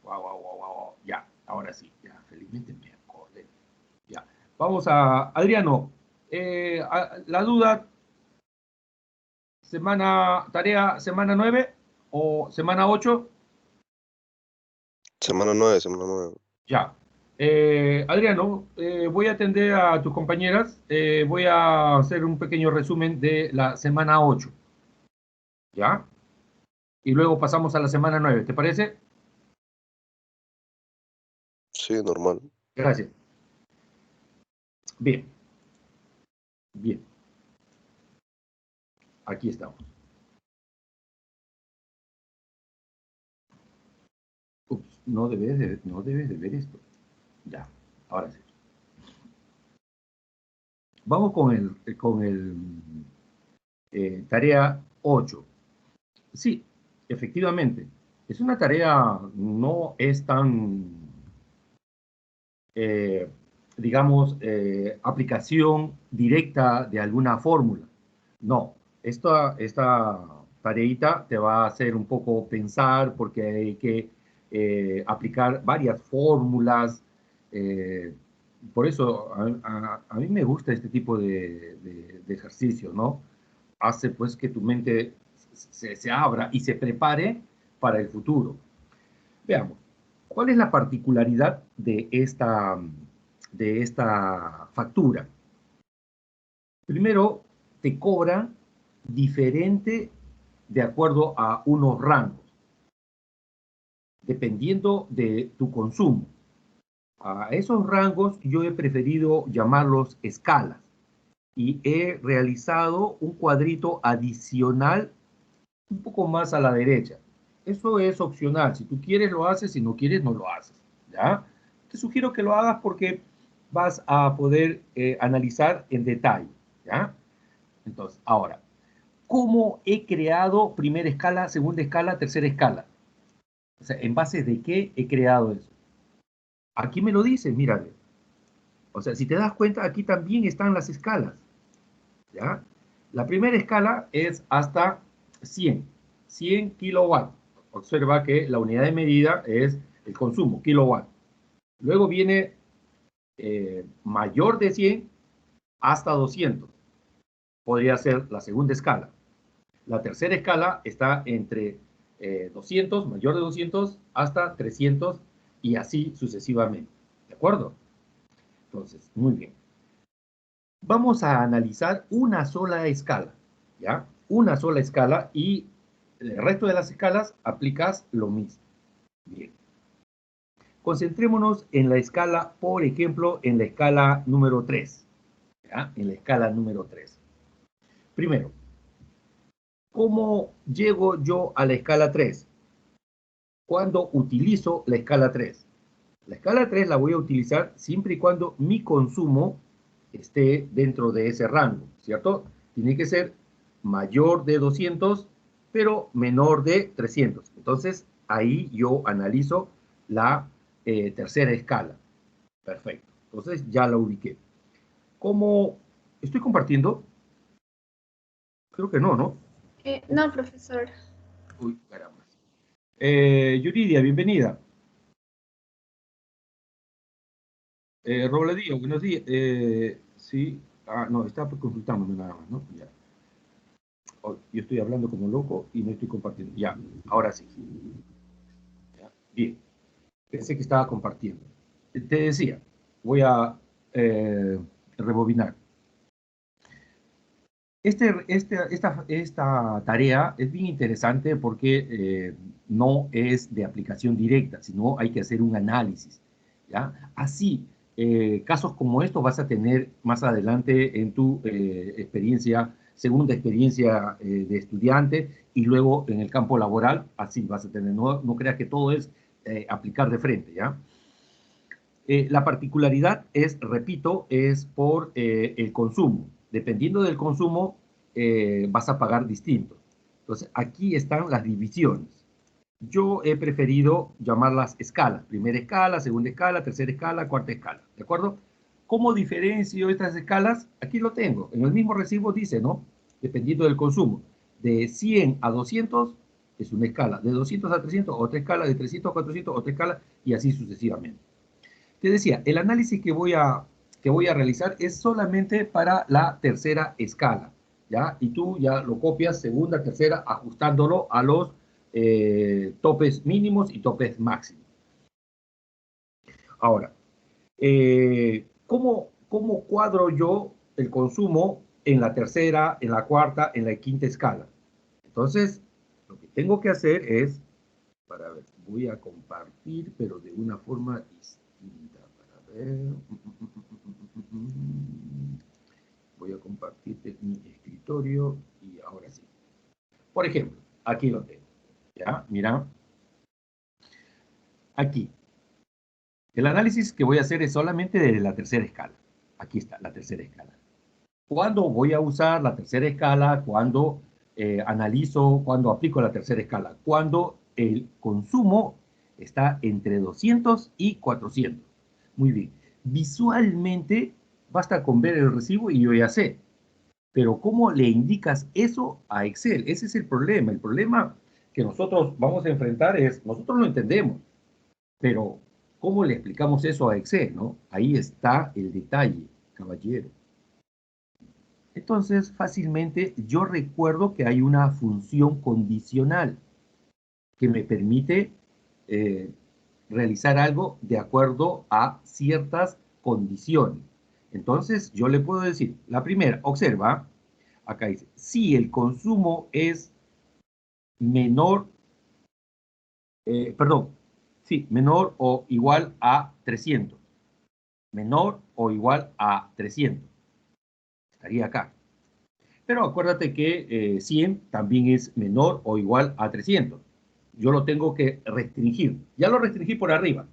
Guau, guau, guau, guau. Ya, ahora sí, ya, felizmente me acordé. Ya, vamos a, Adriano, la duda, tarea semana 9 o semana 8. Semana 9, semana 9. Ya. Adriano, voy a atender a tus compañeras. Voy a hacer un pequeño resumen de la semana 8. ¿Ya? Y luego pasamos a la semana 9. ¿Te parece? Sí, normal. Gracias. Bien, bien. Aquí estamos. Ups, no debes de ver esto. Ya, ahora sí. Vamos con el tarea 8. Sí, efectivamente. Es una tarea, no es tan, eh, digamos, aplicación directa de alguna fórmula. No, esta tareita te va a hacer un poco pensar porque hay que aplicar varias fórmulas. eh, por eso a mí me gusta este tipo de ejercicio, ¿no? Hace pues que tu mente se abra y se prepare para el futuro. Veamos, ¿cuál es la particularidad de esta factura? Primero, te cobran diferente de acuerdo a unos rangos, dependiendo de tu consumo. A esos rangos yo he preferido llamarlos escalas y he realizado un cuadrito adicional un poco más a la derecha. Eso es opcional. Si tú quieres, lo haces. Si no quieres, no lo haces. ¿Ya? Te sugiero que lo hagas porque vas a poder analizar en detalle. ¿Ya? Entonces, ahora, ¿cómo he creado primera escala, segunda escala, tercera escala? O sea, ¿en base de qué he creado eso? Aquí me lo dice, mírale. O sea, si te das cuenta, aquí también están las escalas. ¿Ya? La primera escala es hasta 100 kilowatts. Observa que la unidad de medida es el consumo, kilowatt. Luego viene mayor de 100 hasta 200. Podría ser la segunda escala. La tercera escala está entre 200, mayor de 200, hasta 300 y así sucesivamente. ¿De acuerdo? Entonces, muy bien. Vamos a analizar una sola escala, ¿ya? Una sola escala y el resto de las escalas aplicas lo mismo. Bien. Concentrémonos en la escala, por ejemplo, en la escala número 3, ¿ya? En la escala número 3. Primero, ¿cómo llego yo a la escala 3? Cuando utilizo la escala 3. La escala 3 la voy a utilizar siempre y cuando mi consumo esté dentro de ese rango, ¿cierto? Tiene que ser mayor de 200, pero menor de 300. Entonces, ahí yo analizo la tercera escala. Perfecto. Entonces, ya la ubiqué. ¿Cómo estoy compartiendo? Creo que no, ¿no? No, profesor. Uy, caramba. Yuridia, bienvenida. Robledillo, buenos días. Sí, no, está consultándome nada más, ¿no? Ya. Oh, yo estoy hablando como loco y no estoy compartiendo. Ya, ahora sí. Ya, bien, pensé que estaba compartiendo. Te decía, voy a rebobinar. Esta tarea es bien interesante porque no es de aplicación directa, sino hay que hacer un análisis, ¿ya? Así, casos como estos vas a tener más adelante en tu segunda experiencia de estudiante y luego en el campo laboral, así vas a tener, no creas que todo es aplicar de frente, ¿ya? La particularidad es, repito, es por el consumo. Dependiendo del consumo, vas a pagar distinto. Entonces, aquí están las divisiones. Yo he preferido llamarlas escalas. Primera escala, segunda escala, tercera escala, cuarta escala. ¿De acuerdo? ¿Cómo diferencio estas escalas? Aquí lo tengo. En el mismo recibo dice, ¿no? Dependiendo del consumo. De 100 a 200 es una escala. De 200 a 300, otra escala. De 300 a 400, otra escala. Y así sucesivamente. Te decía, el análisis que voy a realizar es solamente para la tercera escala, ¿ya? Y tú ya lo copias segunda, tercera, ajustándolo a los topes mínimos y topes máximos. Ahora, ¿cómo cuadro yo el consumo en la tercera, en la cuarta, en la quinta escala? Entonces, lo que tengo que hacer es, para ver, voy a compartir, pero de una forma distinta. Para ver. Voy a compartirte mi escritorio y ahora sí. Por ejemplo, aquí lo tengo. ¿Ya? Mira, aquí. El análisis que voy a hacer es solamente de la tercera escala. Aquí está, la tercera escala. ¿Cuándo voy a usar la tercera escala? ¿Cuándo analizo, cuándo aplico la tercera escala? Cuando el consumo está entre 200 y 400. Muy bien. Visualmente basta con ver el recibo y yo ya sé. Pero ¿cómo le indicas eso a Excel? Ese es el problema. El problema que nosotros vamos a enfrentar es, nosotros lo entendemos, pero ¿cómo le explicamos eso a Excel, no? Ahí está el detalle, caballero. Entonces, fácilmente yo recuerdo que hay una función condicional que me permite eh, realizar algo de acuerdo a ciertas condiciones. Entonces, yo le puedo decir, la primera, observa, acá dice, si el consumo es menor, perdón, sí, menor o igual a 300, menor o igual a 300, estaría acá. Pero acuérdate que 100 también es menor o igual a 300. Yo lo tengo que restringir. Ya lo restringí por arriba.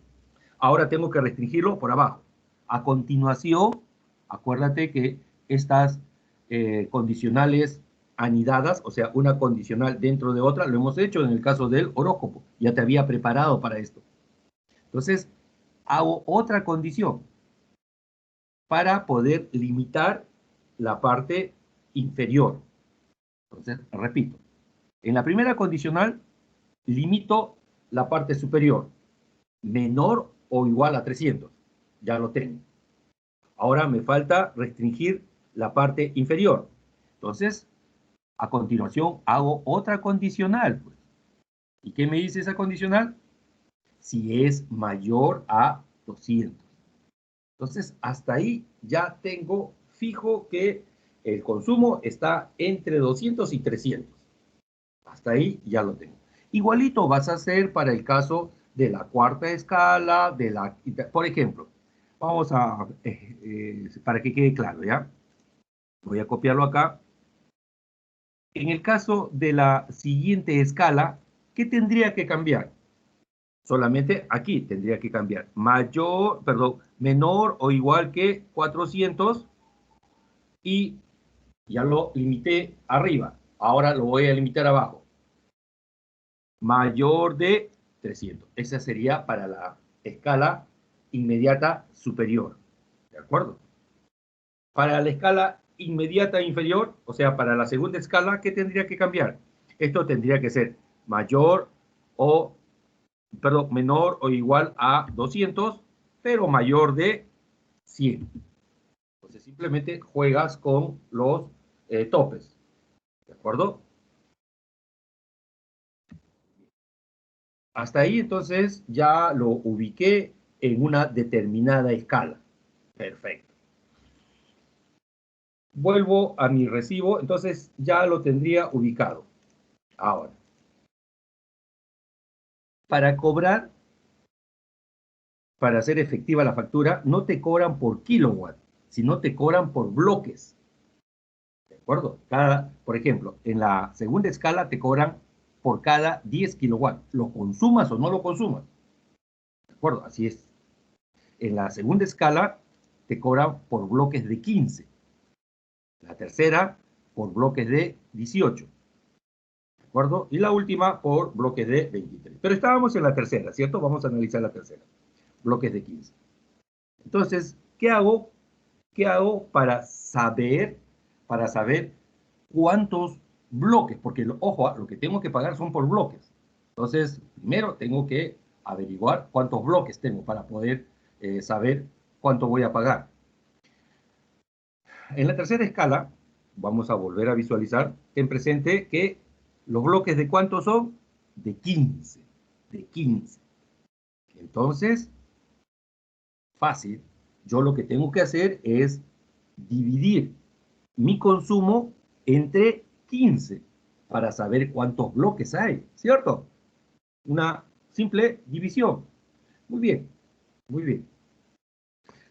Ahora tengo que restringirlo por abajo. A continuación, acuérdate que estas condicionales anidadas, o sea, una condicional dentro de otra, lo hemos hecho en el caso del horóscopo. Ya te había preparado para esto. Entonces, hago otra condición para poder limitar la parte inferior. Entonces, repito, en la primera condicional limito la parte superior, menor o igual a 300. Ya lo tengo. Ahora me falta restringir la parte inferior. Entonces, a continuación hago otra condicional, pues. ¿Y qué me dice esa condicional? Si es mayor a 200. Entonces, hasta ahí ya tengo fijo que el consumo está entre 200 y 300. Hasta ahí ya lo tengo. Igualito vas a hacer para el caso de la cuarta escala, por ejemplo, vamos a, para que quede claro, ¿ya? Voy a copiarlo acá. En el caso de la siguiente escala, ¿qué tendría que cambiar? Solamente aquí tendría que cambiar. Menor o igual que 400 y ya lo limité arriba. Ahora lo voy a limitar abajo. Mayor de 300. Esa sería para la escala inmediata superior. ¿De acuerdo? Para la escala inmediata inferior, o sea, para la segunda escala, ¿qué tendría que cambiar? Esto tendría que ser mayor o, perdón, menor o igual a 200, pero mayor de 100. Entonces simplemente juegas con los topes. ¿De acuerdo? Hasta ahí entonces ya lo ubiqué en una determinada escala. Perfecto. Vuelvo a mi recibo, entonces ya lo tendría ubicado. Ahora, para cobrar, para hacer efectiva la factura, no te cobran por kilowatt, sino te cobran por bloques. ¿De acuerdo? Por ejemplo, en la segunda escala te cobran por cada 10 kilowatts. Lo consumas o no lo consumas. ¿De acuerdo? Así es. En la segunda escala te cobran por bloques de 15. La tercera por bloques de 18. ¿De acuerdo? Y la última por bloques de 23. Pero estábamos en la tercera, ¿cierto? Vamos a analizar la tercera. Bloques de 15. Entonces, ¿qué hago? ¿Qué hago para saber cuántos bloques, porque, ojo, lo que tengo que pagar son por bloques. Entonces, primero tengo que averiguar cuántos bloques tengo para poder saber cuánto voy a pagar. En la tercera escala, vamos a volver a visualizar en presente que los bloques de cuántos son, de 15. De 15. Entonces, fácil. Yo lo que tengo que hacer es dividir mi consumo entre 15 para saber cuántos bloques hay, ¿cierto? Una simple división. Muy bien, muy bien.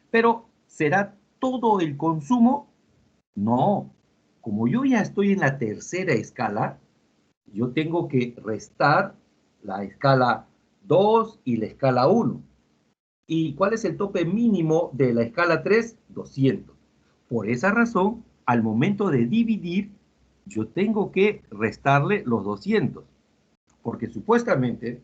Pero, ¿será todo el consumo? No. Como yo ya estoy en la tercera escala, yo tengo que restar la escala 2 y la escala 1. ¿Y cuál es el tope mínimo de la escala 3? 200. Por esa razón, al momento de dividir, yo tengo que restarle los 200, porque supuestamente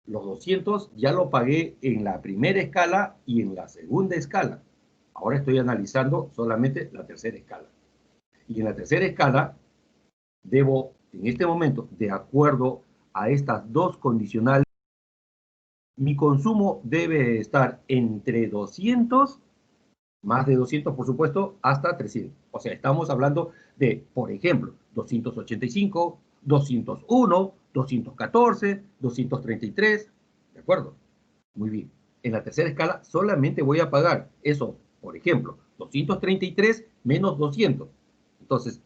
los 200 ya lo pagué en la primera escala y en la segunda escala. Ahora estoy analizando solamente la tercera escala. Y en la tercera escala debo, en este momento, de acuerdo a estas dos condicionales, mi consumo debe estar entre 200, más de 200 por supuesto, hasta 300. O sea, estamos hablando de, por ejemplo, 285, 201, 214, 233, ¿de acuerdo? Muy bien. En la tercera escala solamente voy a pagar eso, por ejemplo, 233 menos 200. Entonces,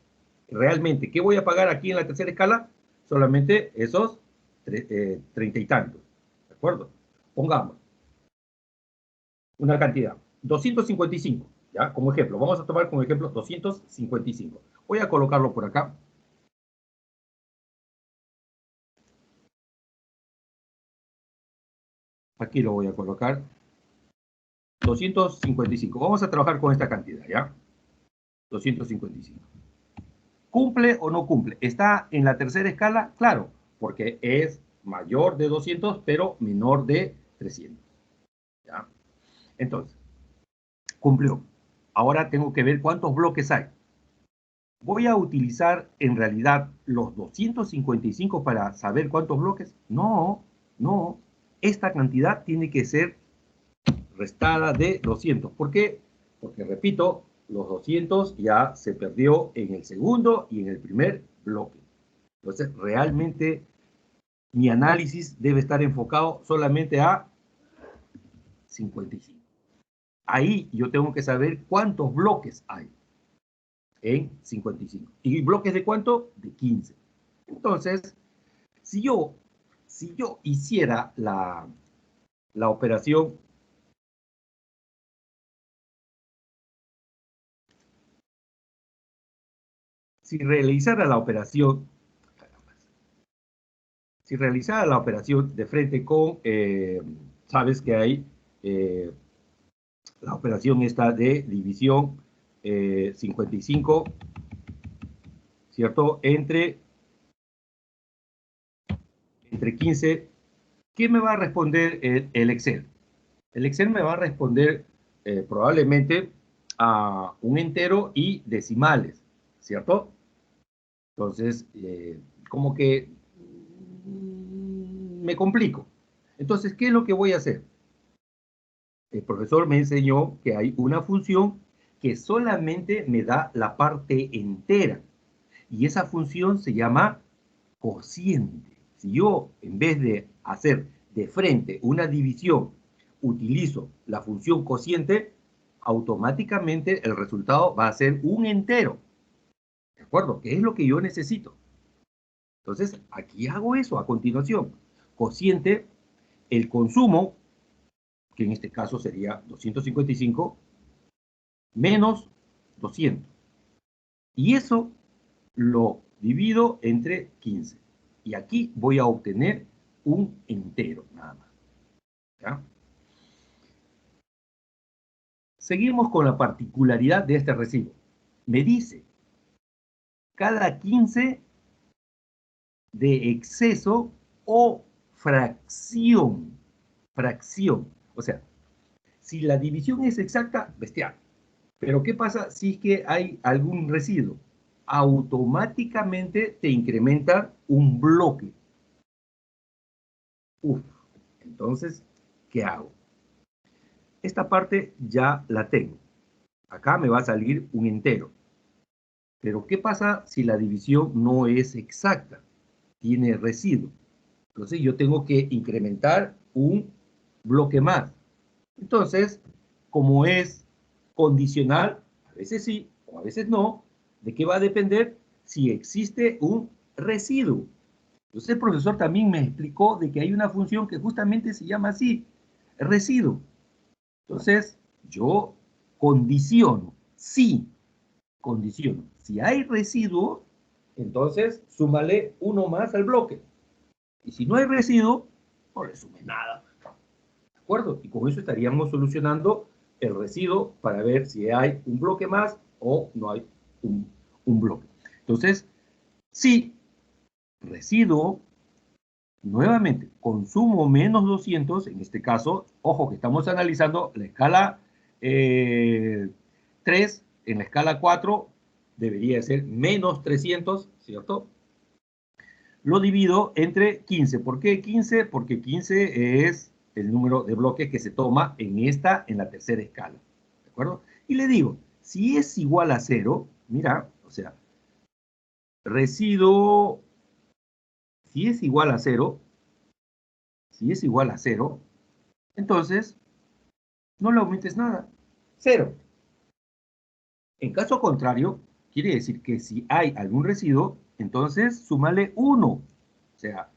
realmente, ¿qué voy a pagar aquí en la tercera escala? Solamente esos 30 y tantos. ¿De acuerdo? Pongamos una cantidad, 255, ¿ya? Como ejemplo, vamos a tomar como ejemplo 255. Voy a colocarlo por acá. Aquí lo voy a colocar. 255. Vamos a trabajar con esta cantidad, ¿ya? 255. ¿Cumple o no cumple? ¿Está en la tercera escala? Claro, porque es mayor de 200, pero menor de 300. ¿Ya? Entonces, cumplió. Ahora tengo que ver cuántos bloques hay. ¿Voy a utilizar en realidad los 255 para saber cuántos bloques? No, no. Esta cantidad tiene que ser restada de 200. ¿Por qué? Porque, repito, los 200 ya se perdió en el segundo y en el primer bloque. Entonces, realmente mi análisis debe estar enfocado solamente a 55. Ahí yo tengo que saber cuántos bloques hay en 55. ¿Y bloques de cuánto? De 15. Entonces, si yo hiciera la operación, si realizara la operación, si realizara la operación de frente con, sabes que hay la operación esta de división 55, ¿cierto? Entre 15, ¿qué me va a responder el Excel? El Excel me va a responder probablemente a un entero y decimales, ¿cierto? Entonces, como que me complico. Entonces, ¿qué es lo que voy a hacer? El profesor me enseñó que hay una función que solamente me da la parte entera. Y esa función se llama cociente. Si yo, en vez de hacer de frente una división, utilizo la función cociente, automáticamente el resultado va a ser un entero. ¿De acuerdo? ¿Qué es lo que yo necesito? Entonces, aquí hago eso a continuación. Cociente, el consumo, que en este caso sería 255, menos 200. Y eso lo divido entre 15. Y aquí voy a obtener un entero, nada más. ¿Ya? Seguimos con la particularidad de este recibo. Me dice, cada 15 de exceso o fracción. Fracción. O sea, si la división es exacta, bestial. Pero ¿qué pasa si es que hay algún residuo? automáticamente te incrementan un bloque. Uf, entonces, ¿qué hago? Esta parte ya la tengo. Acá me va a salir un entero. Pero ¿qué pasa si la división no es exacta? Tiene residuo. Entonces yo tengo que incrementar un bloque más. Entonces, como es condicional, a veces sí o a veces no, ¿de qué va a depender? Si existe un residuo. Entonces el profesor también me explicó de que hay una función que justamente se llama así, residuo. Entonces, yo condiciono, sí, condiciono. Si hay residuo, entonces súmale uno más al bloque. Y si no hay residuo, no le sume nada. ¿De acuerdo? Y con eso estaríamos solucionando el residuo para ver si hay un bloque más o no hay un bloque. Entonces, si residuo, nuevamente, consumo menos 200, en este caso, ojo que estamos analizando la escala 3, en la escala 4 debería ser menos 300, ¿cierto? Lo divido entre 15. ¿Por qué 15? Porque 15 es el número de bloques que se toma en la tercera escala. ¿De acuerdo? Y le digo, si es igual a 0, mira, o sea, residuo, si es igual a 0, si es igual a 0, entonces no le aumentes nada. 0. En caso contrario, quiere decir que si hay algún residuo, entonces súmale 1. O sea,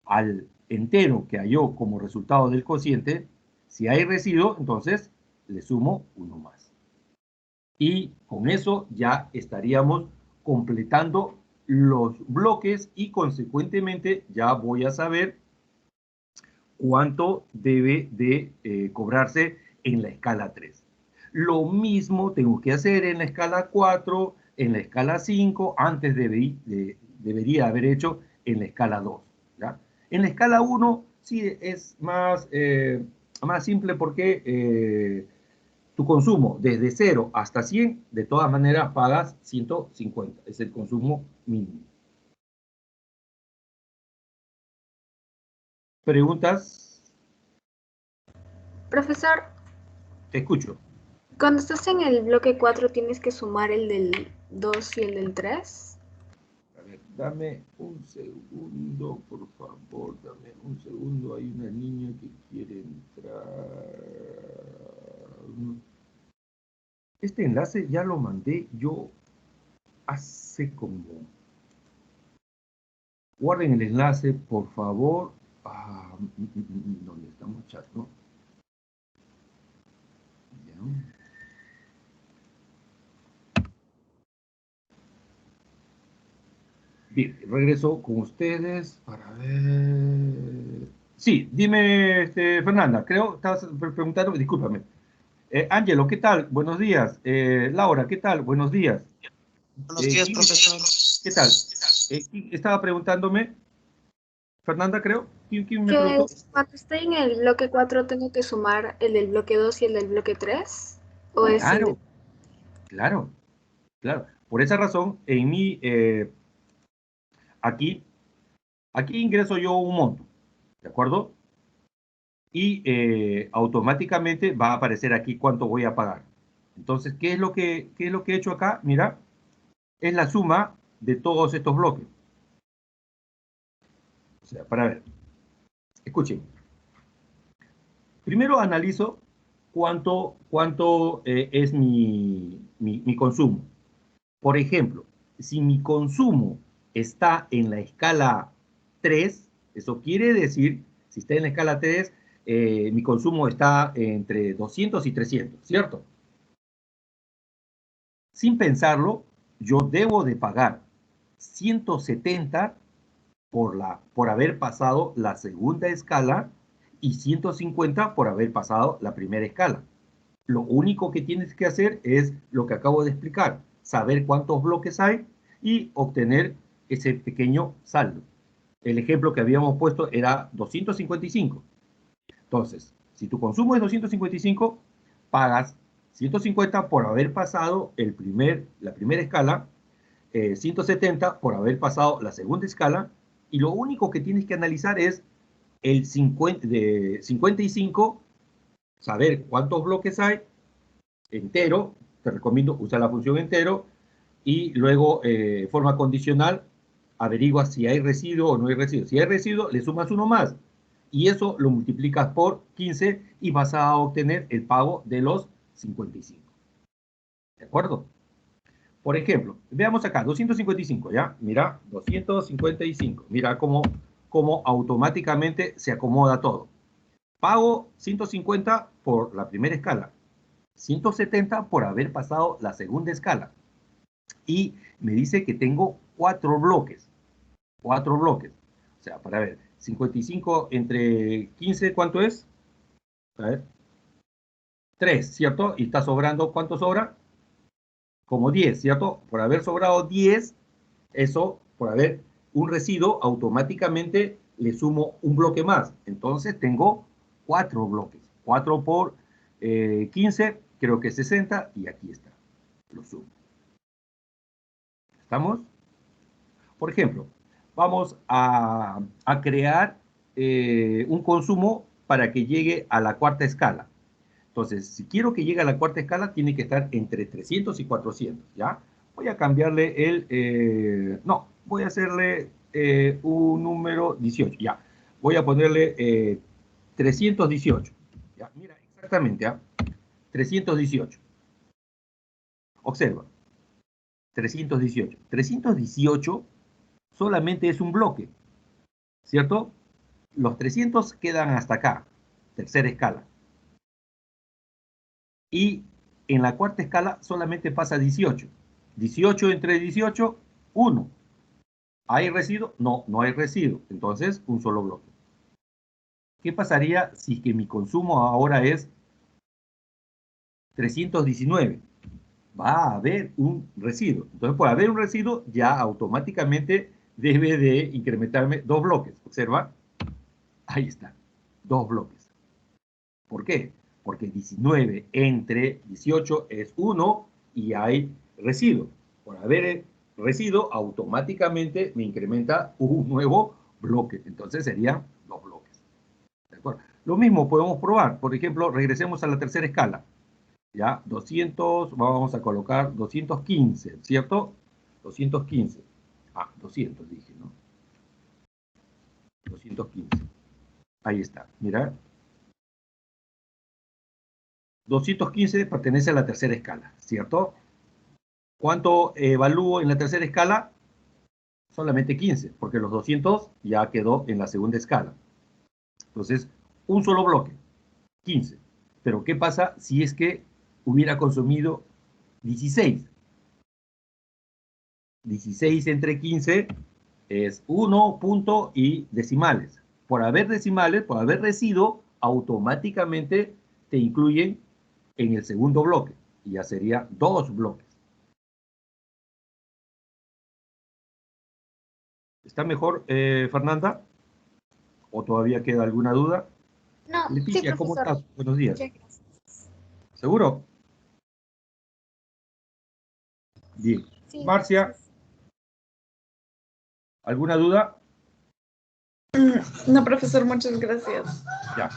al entero que halló como resultado del cociente, si hay residuo, entonces le sumo 1 más. Y con eso ya estaríamos completando los bloques y consecuentemente ya voy a saber cuánto debe de cobrarse en la escala 3. Lo mismo tengo que hacer en la escala 4, en la escala 5, antes debería haber hecho en la escala 2. ¿Ya? En la escala 1 sí es más simple porque tu consumo desde 0 hasta 100, de todas maneras pagas 150, es el consumo mínimo. ¿Preguntas? Profesor, Te escucho. cuando estás en el bloque 4 tienes que sumar el del 2 y el del 3. A ver, dame un segundo, por favor, dame un segundo. Hay una niña que quiere entrar. Este enlace ya lo mandé yo hace como... Guarden el enlace, por favor. ¿Dónde está, muchacho? Ya. Bien, regreso con ustedes para ver... Sí, dime, Fernanda, creo, estabas preguntando, discúlpame. Ángelo, ¿qué tal? Buenos días. Laura, ¿qué tal? Buenos días. Buenos días, profesor. ¿Qué tal? Estaba preguntándome, Fernanda, creo. ¿Quién me Que preguntó? cuando estoy en el bloque 4 tengo que sumar el del bloque 2 y el del bloque 3. ¿O es Claro, claro, claro. Por esa razón, aquí, aquí ingreso yo un monto, ¿de acuerdo? Y automáticamente va a aparecer aquí cuánto voy a pagar. Entonces, qué es lo que he hecho acá? Mira, es la suma de todos estos bloques. O sea, para ver, escuchen. Primero analizo cuánto es mi consumo. Por ejemplo, si mi consumo está en la escala 3, eso quiere decir, si está en la escala 3, mi consumo está entre 200 y 300, ¿cierto? Sin pensarlo, yo debo de pagar 170 por haber pasado la segunda escala y 150 por haber pasado la primera escala. Lo único que tienes que hacer es lo que acabo de explicar, saber cuántos bloques hay y obtener ese pequeño saldo. El ejemplo que habíamos puesto era 255. Entonces, si tu consumo es 255, pagas 150 por haber pasado la primera escala 170 por haber pasado la segunda escala, y lo único que tienes que analizar es el 50, de 55, saber cuántos bloques hay, entero, te recomiendo usar la función entero, y luego, forma condicional, averigua si hay residuo o no hay residuo. Si hay residuo, le sumas uno más, y eso lo multiplicas por 15 y vas a obtener el pago de los 55. ¿De acuerdo? Por ejemplo, veamos acá, 255, ¿ya? Mira, 255. Mira cómo automáticamente se acomoda todo. Pago 150 por la primera escala, 170 por haber pasado la segunda escala. Y me dice que tengo 4 bloques. 4 bloques. O sea, para ver, 55 entre 15, ¿cuánto es? A ver. 3, ¿cierto? Y está sobrando, ¿cuánto sobra? Como 10, ¿cierto? Por haber sobrado 10, eso, por haber un residuo, automáticamente le sumo un bloque más. Entonces tengo 4 bloques. 4 por 15, creo que es 60, y aquí está. Lo sumo. ¿Estamos? Por ejemplo, vamos a crear un consumo para que llegue a la cuarta escala. Entonces, si quiero que llegue a la cuarta escala, tiene que estar entre 300 y 400, ¿ya? Voy a cambiarle no, voy a hacerle un número 18, ya. Voy a ponerle 318, ¿ya? Mira, exactamente, ¿ya? 318. Observa, 318. 318 solamente es un bloque, ¿cierto? Los 300 quedan hasta acá, tercera escala. Y en la cuarta escala solamente pasa 18. 18 entre 18, 1. ¿Hay residuo? No, no hay residuo. Entonces, un solo bloque. ¿Qué pasaría si que mi consumo ahora es 319? Va a haber un residuo. Entonces, por haber un residuo, ya automáticamente debe de incrementarme 2 bloques. Observa. Ahí está. 2 bloques. ¿Por qué? Porque 19 entre 18 es 1 y hay residuo. Por haber residuo, automáticamente me incrementa un nuevo bloque. Entonces serían 2 bloques. ¿De acuerdo? Lo mismo podemos probar. Por ejemplo, regresemos a la tercera escala. Ya, 200, vamos a colocar 215, ¿cierto? 215. 200 dije, ¿no? 215. Ahí está, mira. 215 pertenece a la tercera escala, ¿cierto? ¿Cuánto evalúo en la tercera escala? Solamente 15, porque los 200 ya quedó en la segunda escala. Entonces, un solo bloque, 15. Pero, ¿qué pasa si es que hubiera consumido 16? 16 entre 15 es 1 punto y decimales. Por haber decimales, por haber residuo, automáticamente te incluyen en el segundo bloque. Y ya sería 2 bloques. ¿Está mejor, Fernanda? ¿O todavía queda alguna duda? No, Leticia, sí, ¿cómo profesor. estás? Buenos días. Muchas gracias. ¿Seguro? Bien. Sí, Marcia, gracias. ¿alguna duda? No, profesor, muchas gracias. Ya.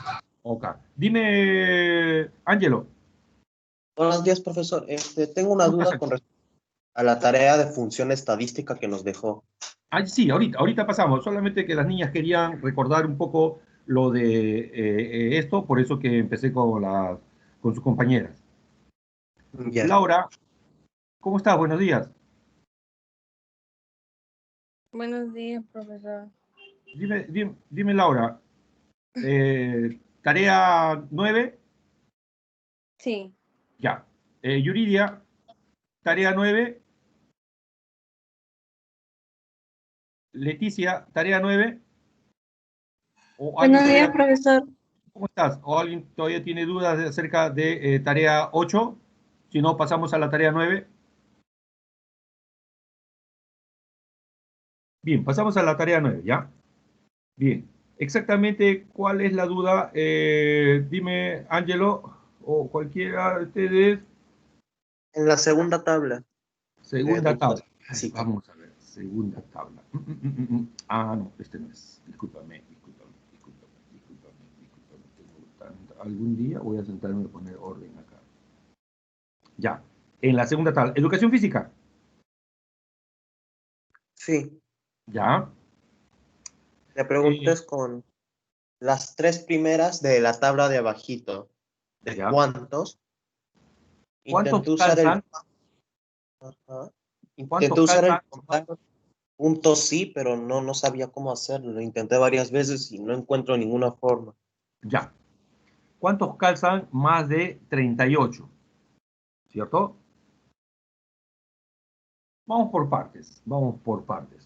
Ok. Dime, Ángelo. Buenos días, profesor. Tengo una ¿Cómo duda estás? con respecto a la tarea de función estadística que nos dejó. Sí, ahorita pasamos. Solamente que las niñas querían recordar un poco lo de esto, por eso que empecé con sus compañeras. Ya. Laura, ¿cómo estás? Buenos días. Buenos días, profesor. Dime, Laura, tarea 9, Sí, ya. Yuridia, tarea 9. Leticia, tarea 9. ¿O alguien Buenos días, todavía, profesor. cómo estás? ¿O alguien todavía tiene dudas acerca de tarea 8? Si no, pasamos a la tarea 9. Bien, pasamos a la tarea 9, ¿ya? Bien. Exactamente, ¿cuál es la duda? Dime, Ángelo, o cualquiera de ustedes. En la segunda tabla. Segunda tabla. Sí. Vamos a ver, segunda tabla. Ah, no, este no es. Discúlpame. Algún día voy a sentarme a poner orden acá. Ya, en la segunda tabla. Educación física. Sí. Ya. La pregunta es con las tres primeras de la tabla de abajito. ¿De Ya. cuántos? ¿Cuántos Intenté usar calzan? Ajá. ¿Cuántos Intenté usar calzan? el contar puntos sí, pero no sabía cómo hacerlo. Lo intenté varias veces y no encuentro ninguna forma. Ya. ¿Cuántos calzan más de 38? ¿Cierto? Vamos por partes.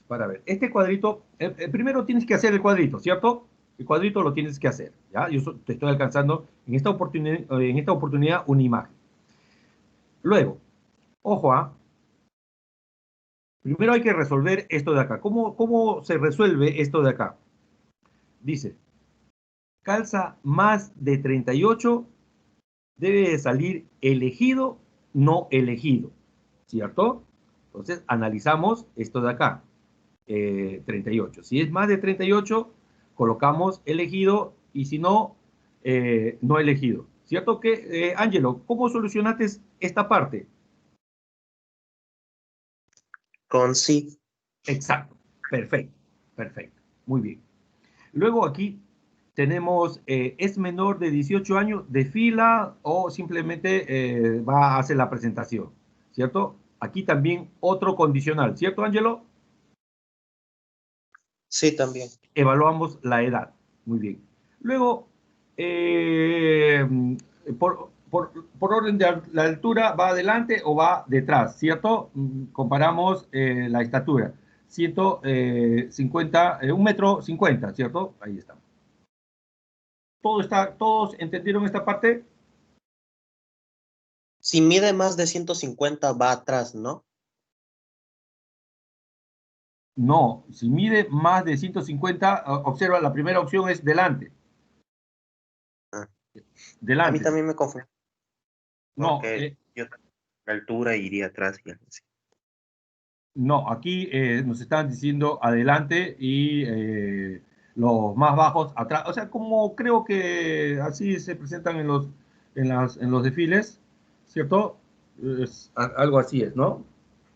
Para ver, este cuadrito, primero tienes que hacer el cuadrito, ¿cierto? El cuadrito lo tienes que hacer, ¿ya? Te estoy alcanzando en esta oportunidad una imagen. Luego, ojo, primero hay que resolver esto de acá. ¿Cómo se resuelve esto de acá? Dice, calza más de 38, debe de salir elegido, no elegido, ¿cierto? Entonces, analizamos esto de acá, 38. Si es más de 38, colocamos elegido y si no, no elegido. ¿Cierto que, Ángelo, cómo solucionaste esta parte? Con sí. Exacto, perfecto. Muy bien. Luego aquí tenemos, ¿es menor de 18 años, desfila o simplemente va a hacer la presentación? ¿Cierto? Aquí también otro condicional, ¿cierto, Ángelo? Sí, también. Evaluamos la edad. Muy bien. Luego, por orden de la altura, ¿va adelante o va detrás? ¿Cierto? Comparamos la estatura. 150, 1,50 m, ¿cierto? Ahí está. ¿Todos entendieron esta parte? Si mide más de 150 va atrás, ¿no? No, si mide más de 150, observa, la primera opción es delante. Ah. A mí Delante. también me confunde. No, Porque yo la altura iría atrás y algo así. no, aquí nos están diciendo adelante y los más bajos atrás. O sea, como creo que así se presentan en los desfiles, ¿cierto? Algo así es, ¿no?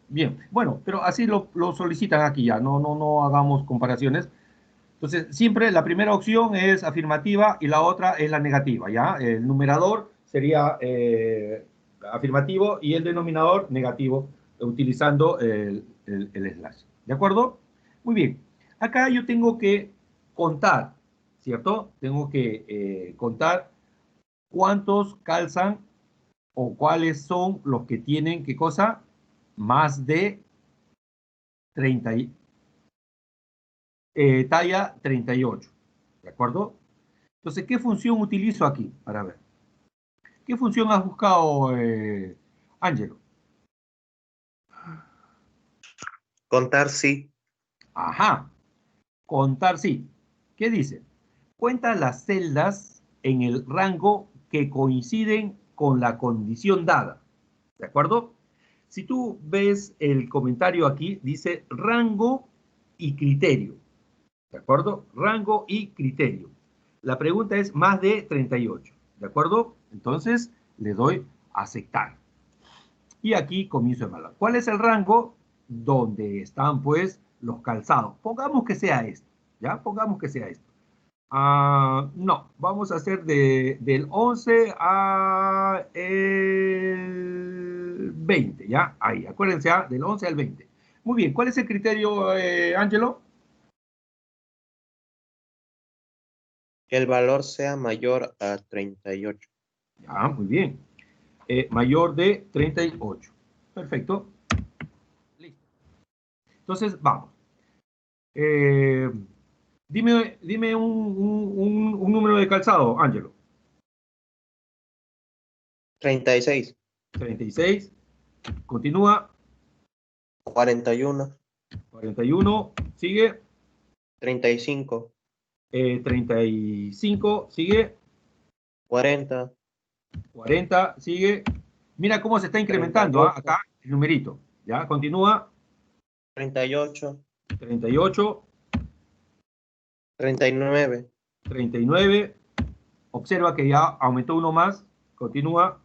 Bien, bueno, pero así lo solicitan aquí ya, no hagamos comparaciones. Entonces, siempre la primera opción es afirmativa y la otra es la negativa, ¿ya? El numerador sería afirmativo y el denominador negativo, utilizando el slash. ¿De acuerdo? Muy bien. Acá yo tengo que contar, ¿cierto? Tengo que contar cuántos calzan o cuáles son los que tienen, ¿qué cosa? Más de 30, talla 38. ¿De acuerdo? Entonces, ¿qué función utilizo aquí? Para ver. ¿Qué función has buscado, Ángelo? Contar sí. Ajá. Contar sí. ¿Qué dice? Cuenta las celdas en el rango que coinciden con la condición dada. ¿De acuerdo? Si tú ves el comentario aquí, dice rango y criterio. ¿De acuerdo? Rango y criterio. La pregunta es más de 38. ¿De acuerdo? Entonces le doy a aceptar. Y aquí comienzo a evaluar. ¿Cuál es el rango? Donde están pues los calzados. Pongamos que sea esto. ¿Ya? Pongamos que sea esto. No, vamos a hacer del 11 a el 20, ¿ya? Ahí, acuérdense, del 11 al 20. Muy bien, ¿cuál es el criterio, Ángelo? Que el valor sea mayor a 38. Ya, muy bien. Mayor de 38. Perfecto. Listo. Entonces, vamos. Eh, dime un número de calzado, Ángelo. 36. 36. Continúa. 41. 41. Sigue. 35. 35. Sigue. 40. 40. Sigue. Mira cómo se está incrementando, 38. acá el numerito. Ya, continúa. 38, 38, 39, 39. Observa que ya aumentó uno más. Continúa.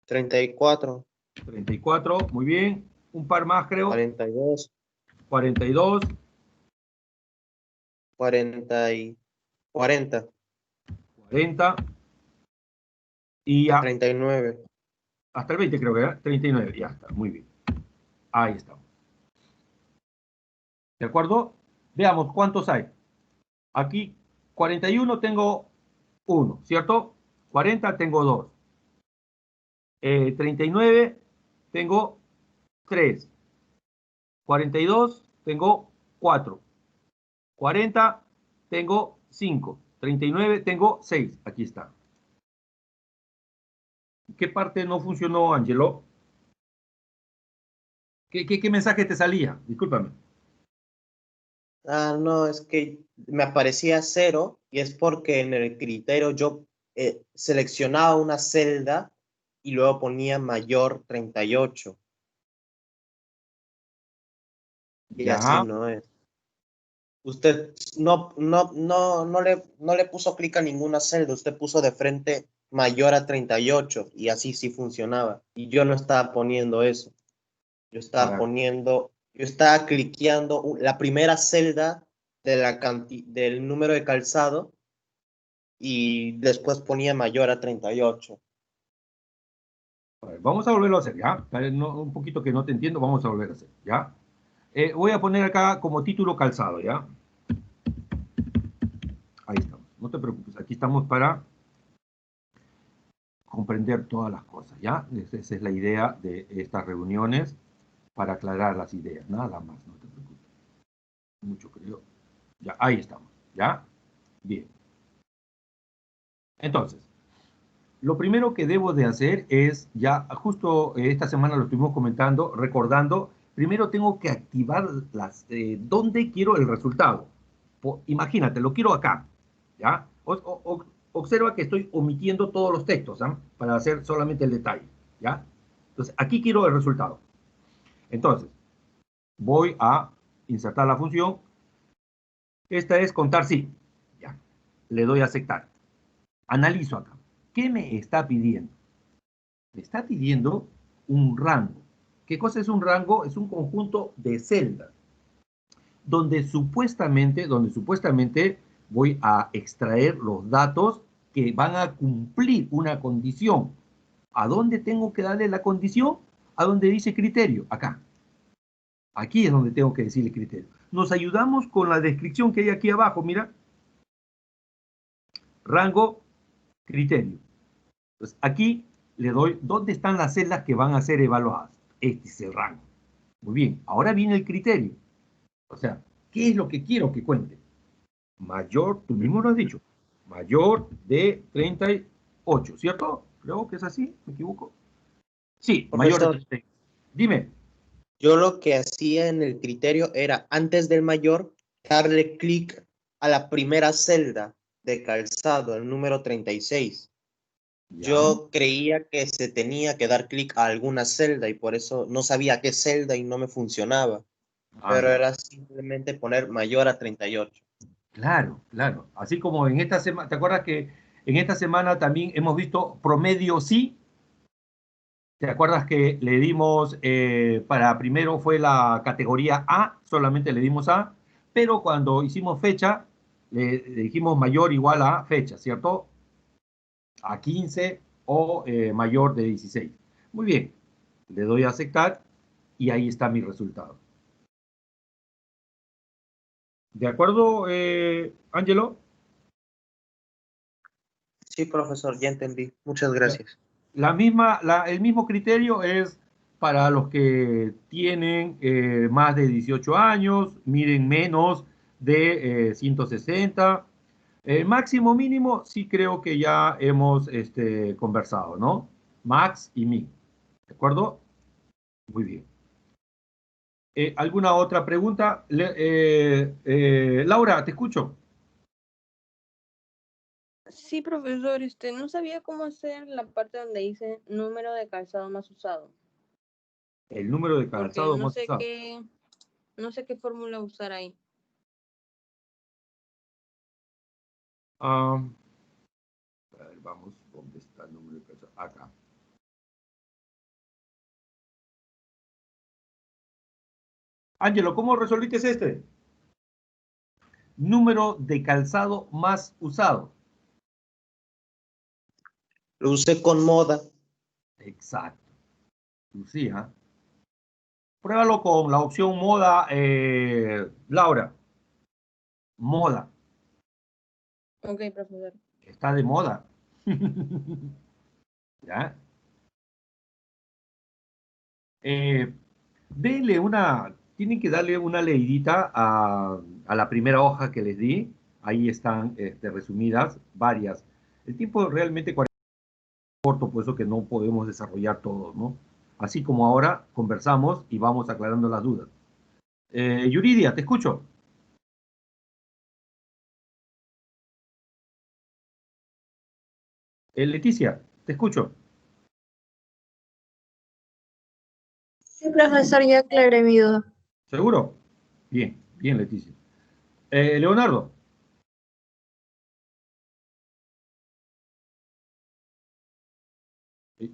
34, 34. Muy bien. Un par más, creo. 42, 42. 40 y 40, 40. Y ya. 39. Hasta el 20 creo que era. 39. Ya está. Muy bien. Ahí estamos. ¿De acuerdo? Veamos cuántos hay. Aquí 41 tengo 1, ¿cierto? 40 tengo 2. 39 tengo 3. 42 tengo 4. 40 tengo 5. 39 tengo 6. Aquí está. ¿Qué parte no funcionó, Angelo? ¿Qué mensaje te salía? Discúlpame. Ah, no, es que me aparecía 0 y es porque en el criterio yo seleccionaba una celda y luego ponía mayor 38. Y así Ya. no es. Usted no le puso clic a ninguna celda, usted puso de frente mayor a 38 y así sí funcionaba. Y yo no estaba poniendo eso. Claro. Yo estaba cliqueando la primera celda del número de calzado y después ponía mayor a 38. A ver, vamos a volverlo a hacer, ¿ya? Un poquito que no te entiendo, vamos a volver a hacer, ¿ya? Voy a poner acá como título calzado, ¿ya? Ahí estamos. No te preocupes, aquí estamos para comprender todas las cosas, ¿ya? Esa es la idea de estas reuniones, para aclarar las ideas, nada más, no te preocupes. Mucho creo. Ya, ahí estamos, ¿ya? Bien. Entonces, lo primero que debo de hacer es, ya justo esta semana lo estuvimos comentando, recordando, primero tengo que activar dónde quiero el resultado. Imagínate, lo quiero acá, ¿ya? Observa que estoy omitiendo todos los textos, ¿ah? Para hacer solamente el detalle, ¿ya? Entonces, aquí quiero el resultado. Entonces, voy a insertar la función. Esta es contar sí. Ya. Le doy a aceptar. Analizo acá. ¿Qué me está pidiendo? Me está pidiendo un rango. ¿Qué cosa es un rango? Es un conjunto de celdas donde supuestamente voy a extraer los datos que van a cumplir una condición. ¿A dónde tengo que darle la condición? A donde dice criterio, acá. Aquí es donde tengo que decirle criterio. Nos ayudamos con la descripción que hay aquí abajo, mira. Rango, criterio. Entonces, aquí le doy dónde están las celdas que van a ser evaluadas. Este es el rango. Muy bien, ahora viene el criterio. O sea, ¿qué es lo que quiero que cuente? Mayor, tú mismo lo has dicho, mayor de 38, ¿cierto? Creo que es así, ¿me equivoco? Sí, mayor de Profesor, 38. Dime. yo lo que hacía en el criterio era, antes del mayor, darle clic a la primera celda de calzado, el número 36. Ya. Yo creía que se tenía que dar clic a alguna celda y por eso no sabía qué celda y no me funcionaba. Ah, Pero ya. era simplemente poner mayor a 38. Claro, claro. Así como en esta semana, ¿te acuerdas que en esta semana también hemos visto promedio sí? ¿Te acuerdas que le dimos, para primero fue la categoría A, solamente le dimos A, pero cuando hicimos fecha, le dijimos mayor o igual a fecha, ¿cierto? A 15 o mayor de 16. Muy bien, le doy a aceptar y ahí está mi resultado. ¿De acuerdo, Angelo? Sí, profesor, ya entendí. Muchas gracias. El mismo criterio es para los que tienen más de 18 años, miden menos de 160. Máximo mínimo, sí creo que ya hemos conversado, ¿no? Max y min. ¿De acuerdo? Muy bien. ¿Alguna otra pregunta? Laura, te escucho. Sí, profesor, no sabía cómo hacer la parte donde dice número de calzado más usado. El número de porque calzado no más sé usado. no sé qué fórmula usar ahí. Ah, a ver, vamos, ¿dónde está el número de calzado? Acá. Ángelo, ¿cómo resolviste este? Número de calzado más usado. Lo usé con moda. Exacto. Lucía. Pruébalo con la opción moda, Laura. Moda. Ok, profesor. Está de moda. ¿Ya? Tienen que darle una leidita a la primera hoja que les di. Ahí están resumidas varias. El tiempo realmente corto, por eso que no podemos desarrollar todo, ¿no? Así como ahora conversamos y vamos aclarando las dudas. Yuridia, te escucho. Leticia, te escucho. Sí, profesor, ya aclaré mi duda. ¿Seguro? Bien, bien, Leticia. Leonardo.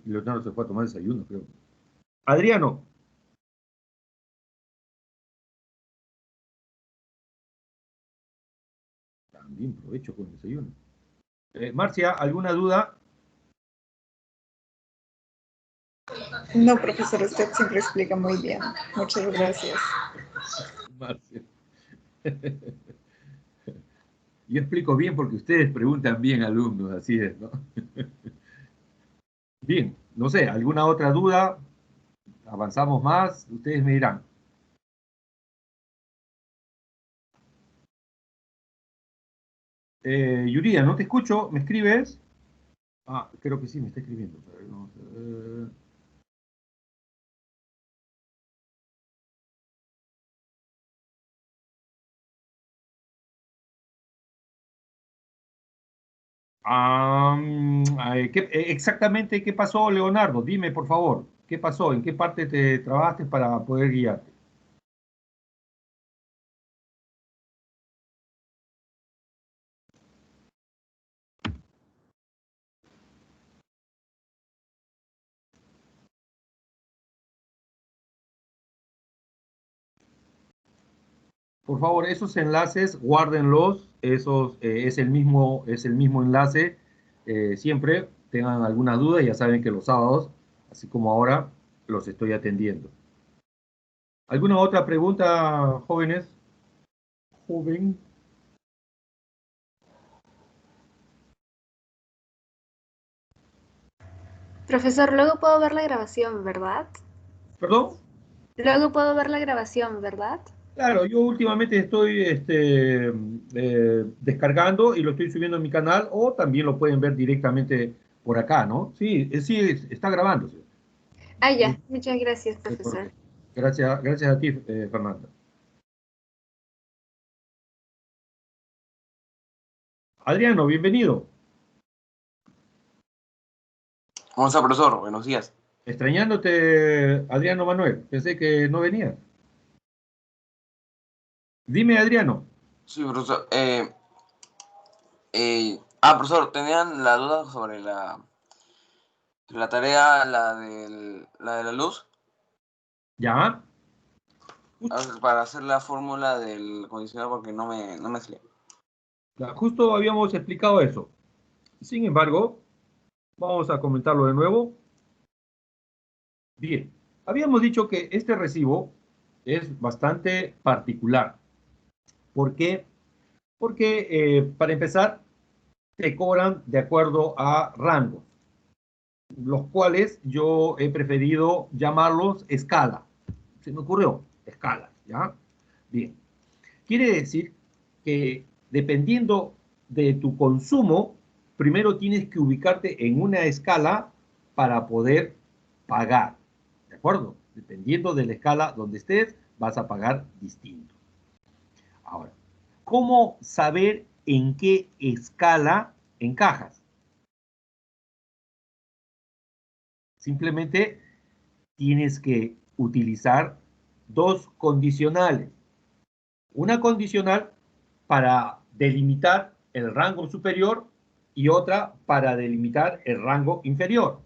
Leonardo se fue a tomar desayuno, creo. Adriano. También provecho con el desayuno. Marcia, ¿alguna duda? No, profesor, usted siempre explica muy bien. Muchas gracias. Marcia. Yo explico bien porque ustedes preguntan bien, alumnos, así es, ¿no? Bien, no sé, ¿alguna otra duda? ¿Avanzamos más? Ustedes me dirán. Yuridia, no te escucho, ¿me escribes? Ah, creo que sí, me está escribiendo. A ver, vamos a ver. Exactamente qué pasó, Leonardo? Dime, por favor, ¿qué pasó? ¿En qué parte te trabajaste para poder guiarte? Por favor, esos enlaces, guárdenlos, es el mismo enlace. Siempre tengan alguna duda, ya saben que los sábados, así como ahora, los estoy atendiendo. ¿Alguna otra pregunta, jóvenes? Joven. Profesor, luego puedo ver la grabación, ¿verdad? ¿Perdón? Luego puedo ver la grabación, ¿verdad? Claro, yo últimamente estoy descargando y lo estoy subiendo a mi canal o también lo pueden ver directamente por acá, ¿no? Sí, está grabándose. Ah, ya. Muchas gracias, No hay profesor. problema. Gracias, gracias a ti, Fernanda. Adriano, bienvenido. ¿Cómo está, profesor? Buenos días. Extrañándote, Adriano Manuel. Pensé que no venía. Dime, Adriano. Sí, profesor. Profesor, tenían la duda sobre la tarea, la de la luz, ¿Ya? para hacer la fórmula del condicionador porque no me salía. Justo habíamos explicado eso. Sin embargo, vamos a comentarlo de nuevo. Bien, habíamos dicho que este recibo es bastante particular. ¿Por qué? Porque, para empezar, te cobran de acuerdo a rangos, los cuales yo he preferido llamarlos escala. Se me ocurrió, escala, ¿ya? Bien. Quiere decir que dependiendo de tu consumo, primero tienes que ubicarte en una escala para poder pagar, ¿de acuerdo? Dependiendo de la escala donde estés, vas a pagar distinto. Ahora, ¿cómo saber en qué escala encajas? Simplemente tienes que utilizar dos condicionales. Una condicional para delimitar el rango superior y otra para delimitar el rango inferior.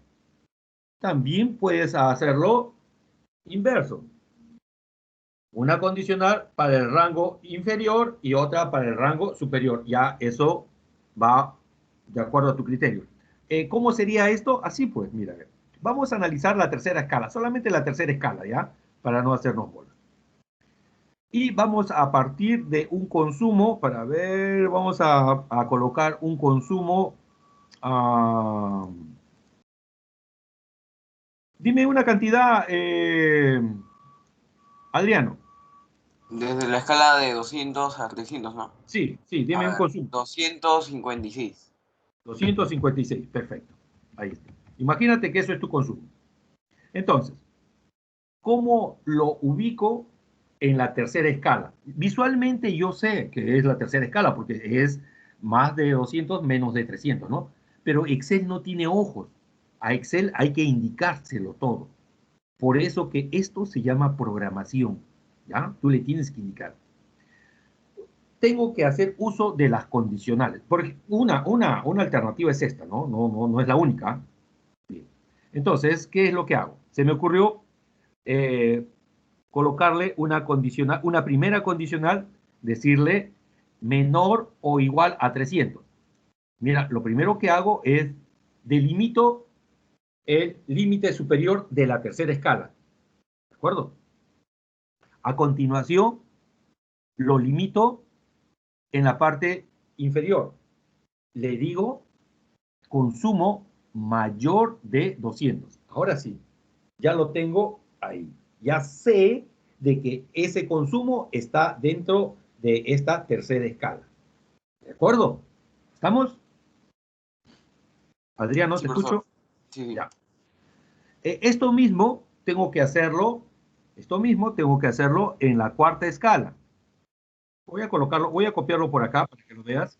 También puedes hacerlo inverso. Una condicional para el rango inferior y otra para el rango superior. Ya eso va de acuerdo a tu criterio. ¿Cómo sería esto? Así pues, mira, vamos a analizar la tercera escala, solamente la tercera escala, ¿ya? Para no hacernos bolas. Y vamos a partir de un consumo, para ver, vamos a colocar un consumo. Dime una cantidad, Adriano. Desde la escala de 200 a 300, ¿no? Sí, A dime un ver, consumo. 256. 256, perfecto. Ahí está. Imagínate que eso es tu consumo. Entonces, ¿cómo lo ubico en la tercera escala? Visualmente yo sé que es la tercera escala porque es más de 200 menos de 300, ¿no? Pero Excel no tiene ojos. A Excel hay que indicárselo todo. Por eso que esto se llama programación, ¿ya? Tú le tienes que indicar. Tengo que hacer uso de las condicionales. Porque una alternativa es esta, ¿no? No es la única. Bien. Entonces, ¿qué es lo que hago? Se me ocurrió colocarle una condicional, una primera condicional, decirle menor o igual a 300. Mira, lo primero que hago es delimito el límite superior de la tercera escala. ¿De acuerdo? A continuación, lo limito en la parte inferior. Le digo consumo mayor de 200. Ahora sí, ya lo tengo ahí. Ya sé de que ese consumo está dentro de esta tercera escala. ¿De acuerdo? ¿Estamos? Adriano, Sí, ¿te profesor. escucho? Sí, sí. Ya. Esto mismo tengo que hacerlo en la cuarta escala. Voy a colocarlo, voy a copiarlo por acá para que lo veas.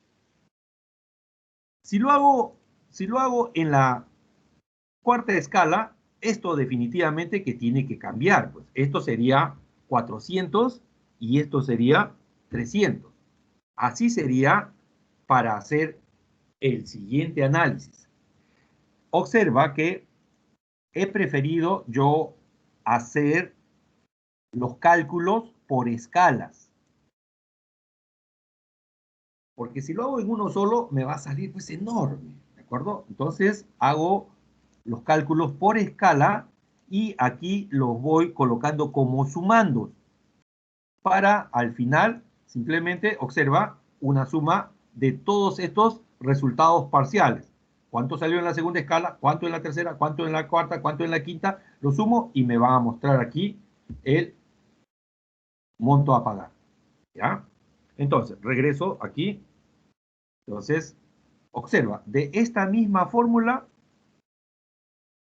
Si lo hago en la cuarta escala, esto definitivamente que tiene que cambiar. Pues esto sería 400 y esto sería 300. Así sería para hacer el siguiente análisis. Observa que he preferido yo hacer los cálculos por escalas. Porque si lo hago en uno solo, me va a salir pues enorme, ¿de acuerdo? Entonces hago los cálculos por escala y aquí los voy colocando como sumandos para al final simplemente observa una suma de todos estos resultados parciales. ¿Cuánto salió en la segunda escala? ¿Cuánto en la tercera? ¿Cuánto en la cuarta? ¿Cuánto en la quinta? Lo sumo y me va a mostrar aquí el monto a pagar. ¿Ya? Entonces, regreso aquí. Entonces, observa, de esta misma fórmula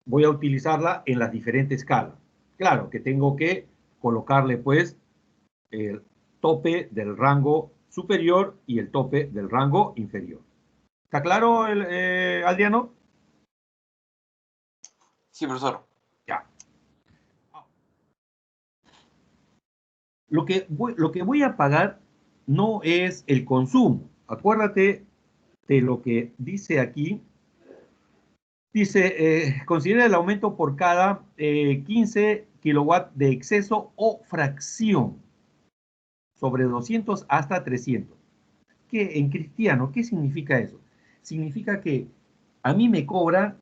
voy a utilizarla en las diferentes escalas. Claro que tengo que colocarle pues el tope del rango superior y el tope del rango inferior. ¿Está claro, Adriano? Sí, profesor. Ya. Lo que voy a pagar no es el consumo. Acuérdate de lo que dice aquí. Dice, considera el aumento por cada 15 kilowatts de exceso o fracción sobre 200 hasta 300. ¿Qué, en cristiano, qué significa eso? Significa que a mí me cobran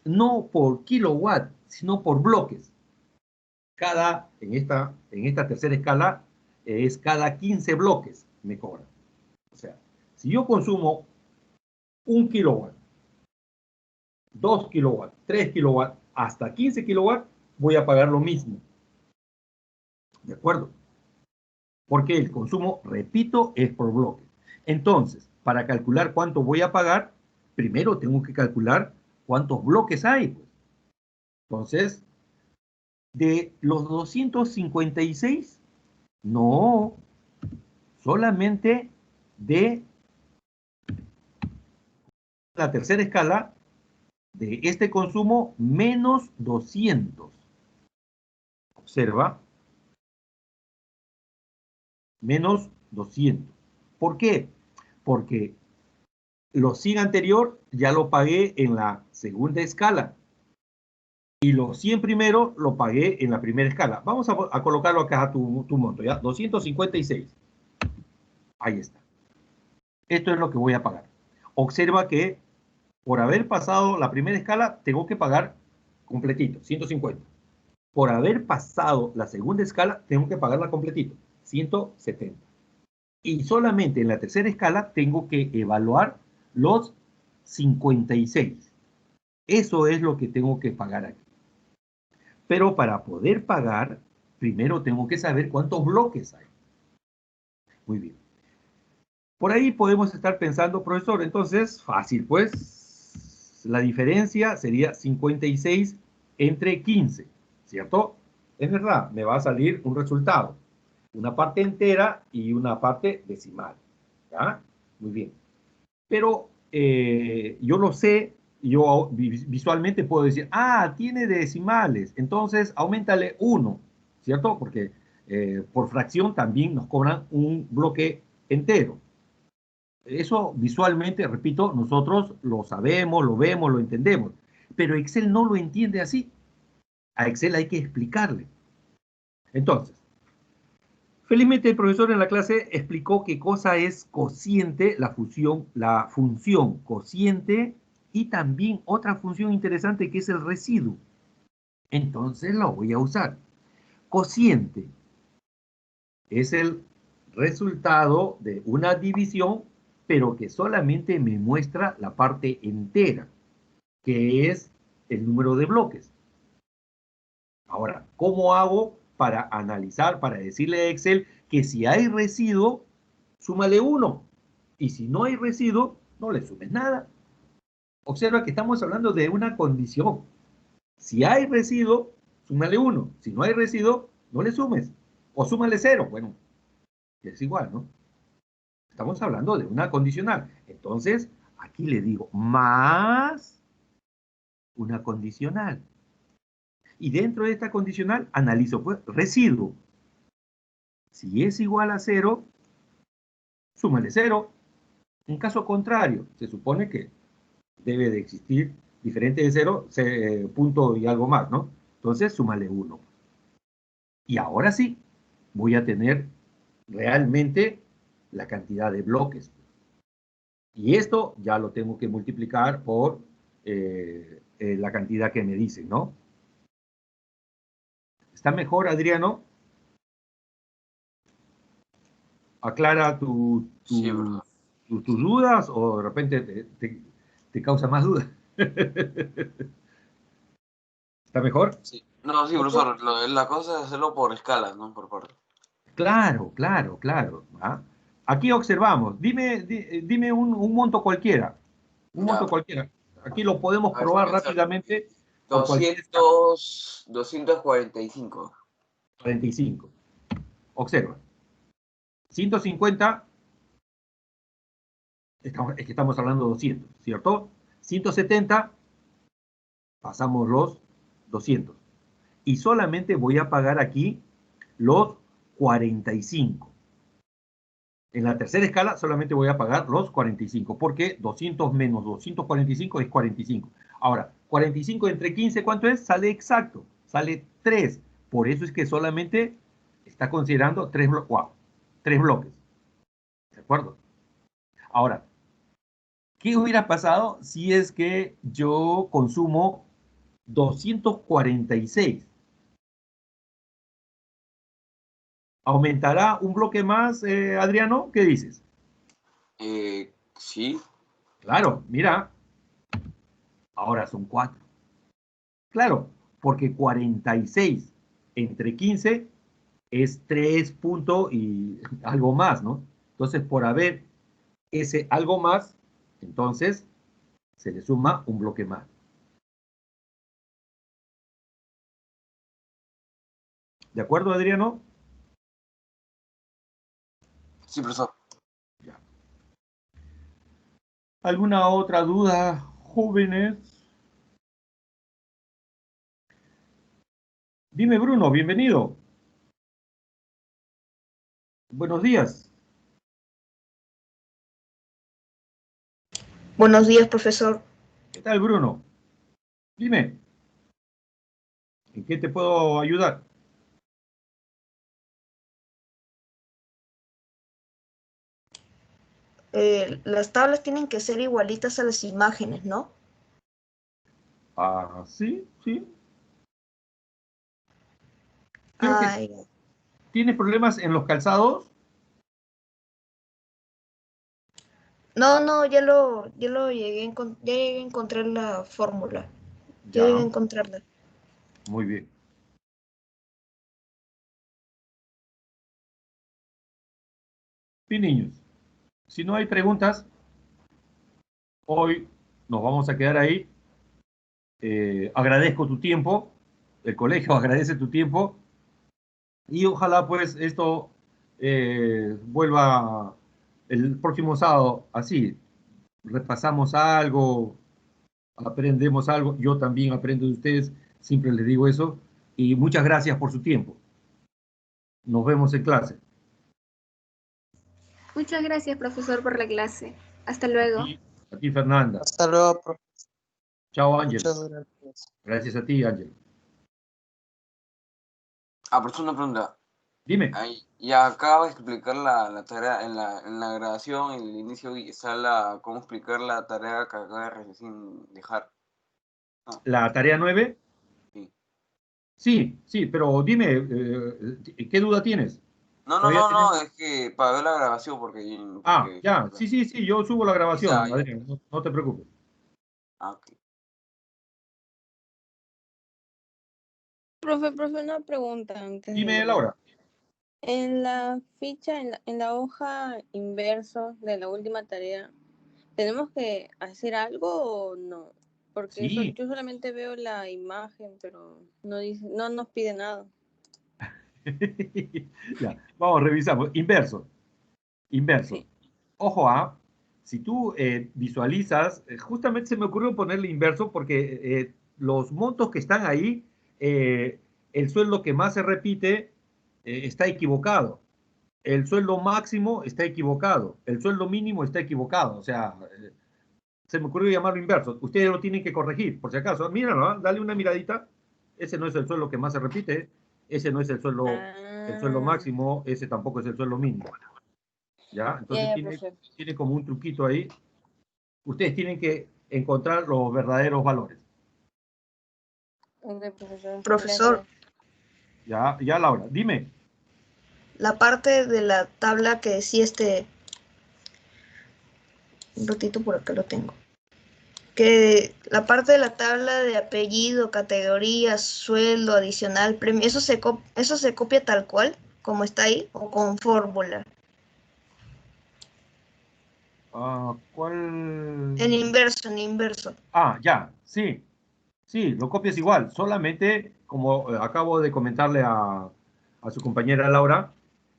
no por kilowatt, sino por bloques. En esta tercera escala es cada 15 bloques me cobran. O sea, si yo consumo 1 kilowatt, 2 kilowatts, 3 kilowatts, hasta 15 kilowatts, voy a pagar lo mismo. ¿De acuerdo? Porque el consumo, repito, es por bloque. Entonces, para calcular cuánto voy a pagar, primero tengo que calcular cuántos bloques hay. Pues. Entonces, de los 256, no, solamente de la tercera escala de este consumo menos 200. Observa. Menos 200. ¿Por qué? Porque los 100 anterior ya lo pagué en la segunda escala. Y los 100 primero lo pagué en la primera escala. Vamos a colocarlo acá a tu monto, ¿ya? 256. Ahí está. Esto es lo que voy a pagar. Observa que por haber pasado la primera escala, tengo que pagar completito, 150. Por haber pasado la segunda escala, tengo que pagarla completito, 170. Y solamente en la tercera escala tengo que evaluar los 56. Eso es lo que tengo que pagar aquí. Pero para poder pagar, primero tengo que saber cuántos bloques hay. Muy bien. Por ahí podemos estar pensando, profesor, entonces, fácil, pues, la diferencia sería 56 entre 15, ¿cierto? Es verdad, me va a salir un resultado, una parte entera y una parte decimal, ¿ya? Muy bien. Pero yo lo sé, yo visualmente puedo decir, ah, tiene decimales, entonces aumentale 1, ¿cierto? Porque por fracción también nos cobran un bloque entero. Eso visualmente, repito, nosotros lo sabemos, lo vemos, lo entendemos, pero Excel no lo entiende así. A Excel hay que explicarle. Entonces, felizmente el profesor en la clase explicó qué cosa es cociente, la función cociente y también otra función interesante que es el residuo. Entonces lo voy a usar. Cociente es el resultado de una división, pero que solamente me muestra la parte entera, que es el número de bloques. Ahora, ¿cómo hago para analizar, para decirle a Excel que si hay residuo, súmale 1? Y si no hay residuo, no le sumes nada. Observa que estamos hablando de una condición. Si hay residuo, súmale 1. Si no hay residuo, no le sumes. O súmale 0. Bueno, es igual, ¿no? Estamos hablando de una condicional. Entonces, aquí le digo más una condicional. Y dentro de esta condicional analizo, pues, residuo. Si es igual a 0, súmale 0. En caso contrario, se supone que debe de existir diferente de 0, punto y algo más, ¿no? Entonces, súmale 1. Y ahora sí, voy a tener realmente la cantidad de bloques. Y esto ya lo tengo que multiplicar por la cantidad que me dicen, ¿no? ¿Está mejor, Adriano? ¿Aclara Sí, profesor. tus dudas o de repente te causa más dudas? ¿Está mejor? Sí. No, sí, profesor. La cosa es hacerlo por escalas, ¿no? Por parte. Claro, claro, claro. ¿Ah? Aquí observamos. Dime un monto cualquiera. Un Ya. monto cualquiera. Aquí lo podemos A ver, estoy probar pensando. rápidamente por cualquier escala. 245. 45. Observa. 150, es que estamos hablando de 200, ¿cierto? 170, pasamos los 200. Y solamente voy a pagar aquí los 45. En la tercera escala solamente voy a pagar los 45, porque 200 menos 245 es 45. Ahora, 45 entre 15, ¿cuánto es? Sale exacto, sale 3. Por eso es que solamente está considerando 3 bloques. ¿De acuerdo? Ahora, ¿qué hubiera pasado si es que yo consumo 246? ¿Aumentará un bloque más, Adriano? ¿Qué dices? Sí. Claro, mira, ahora son 4. Claro, porque 46 entre 15 es 3 puntos y algo más, ¿no? Entonces, por haber ese algo más, entonces se le suma un bloque más. ¿De acuerdo, Adriano? Sí, profesor. Ya. ¿Alguna otra duda, jóvenes? Dime, Bruno, bienvenido. Buenos días. Buenos días, profesor. ¿Qué tal, Bruno? Dime, ¿en qué te puedo ayudar? Las tablas tienen que ser igualitas a las imágenes, ¿no? Ah, sí, sí. Creo que Ay, tienes problemas en los calzados. no, ya llegué a encontrar la fórmula. Ya llegué a Ya, encontrarla. muy bien. Bien, niños, si no hay preguntas, hoy nos vamos a quedar ahí. Agradezco tu tiempo, el colegio agradece tu tiempo y ojalá pues esto vuelva el próximo sábado así. Repasamos algo, aprendemos algo, yo también aprendo de ustedes, siempre les digo eso, y muchas gracias por su tiempo. Nos vemos en clase. Muchas gracias, profesor, por la clase. Hasta luego. A ti, Fernanda. Hasta luego, profe. Chao, Ángel. Muchas gracias. Gracias a ti, Ángel. Ah, pero es una pregunta. Dime. Ahí, ya acaba de explicar la tarea en la grabación, en el inicio, y está cómo explicar la tarea que acaba de recién dejar. No, ¿La tarea 9? sí. Sí, pero dime, ¿qué duda tienes? ¿Todavía No, tienes? es que para ver la grabación, porque, Ah, ya, sí, yo subo la ya, grabación, ya. Adrián, no te preocupes. Ah, ok. Profe, una pregunta antes de Dime, irme. Laura. En la ficha, en la hoja inverso de la última tarea, ¿tenemos que hacer algo o no? Porque Sí, yo solamente veo la imagen, pero no dice, no nos pide nada. ya, vamos, revisamos. Inverso. Sí. Ojo a, si tú visualizas, justamente se me ocurrió ponerle inverso porque los montos que están ahí, el sueldo que más se repite está equivocado. El sueldo máximo está equivocado. El sueldo mínimo está equivocado. O sea, se me ocurrió llamarlo inverso. Ustedes lo tienen que corregir, por si acaso. Míralo, ¿eh? Dale una miradita. Ese no es el sueldo que más se repite. Ese no es el sueldo Ah, máximo. Ese tampoco es el sueldo mínimo. ¿Ya? Entonces tiene, profe. tiene como un truquito ahí. Ustedes tienen que encontrar los verdaderos valores. Ok, profesor. Profesor, Gracias. Ya, Laura, dime. la parte de la tabla que decía un ratito por acá lo tengo. Que la parte de la tabla de apellido, categoría, sueldo, adicional, premio, eso se copia tal cual, como está ahí, o con fórmula. ¿Cuál? En inverso. Ya, sí. Sí, lo copias igual. Solamente, como acabo de comentarle a su compañera Laura,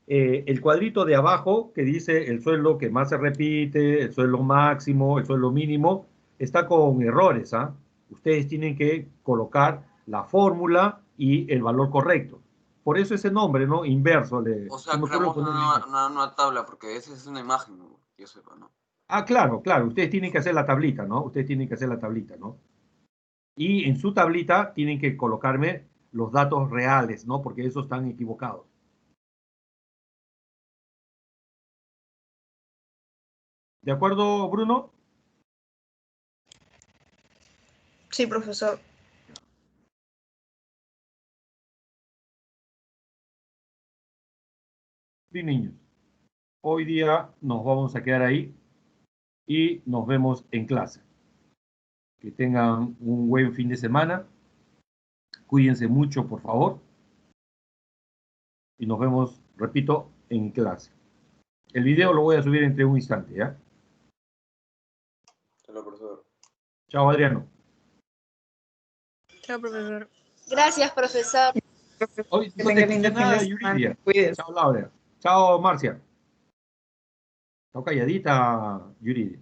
el cuadrito de abajo que dice el sueldo que más se repite, el sueldo máximo, el sueldo mínimo, está con errores, ¿ah? Ustedes tienen que colocar la fórmula y el valor correcto. Por eso ese nombre, ¿no? Inverso. O Se sea, me ocurrió creamos ponerle inverso. una nueva tabla, porque esa es una imagen, ¿no? Que yo sepa, ¿no? Ah, claro. Ustedes tienen que hacer la tablita, ¿no? Ustedes tienen que hacer la tablita, ¿no? Y en su tablita tienen que colocarme los datos reales, ¿no? Porque esos están equivocados. ¿De acuerdo, Bruno? Sí, profesor. Sí, niños. Hoy día nos vamos a quedar ahí y nos vemos en clase. Que tengan un buen fin de semana. Cuídense mucho, por favor. Y nos vemos, repito, en clase. El video lo voy a subir entre un instante, ¿ya? Hola, profesor. Chao, Adriano. Chao, profesor. Gracias, profesor. Hoy Que no te tenga escuché lindo fin de nada, semana. Yuridia. Cuídese. Chao, Laura. Chao, Marcia. Está calladita, Yuridia.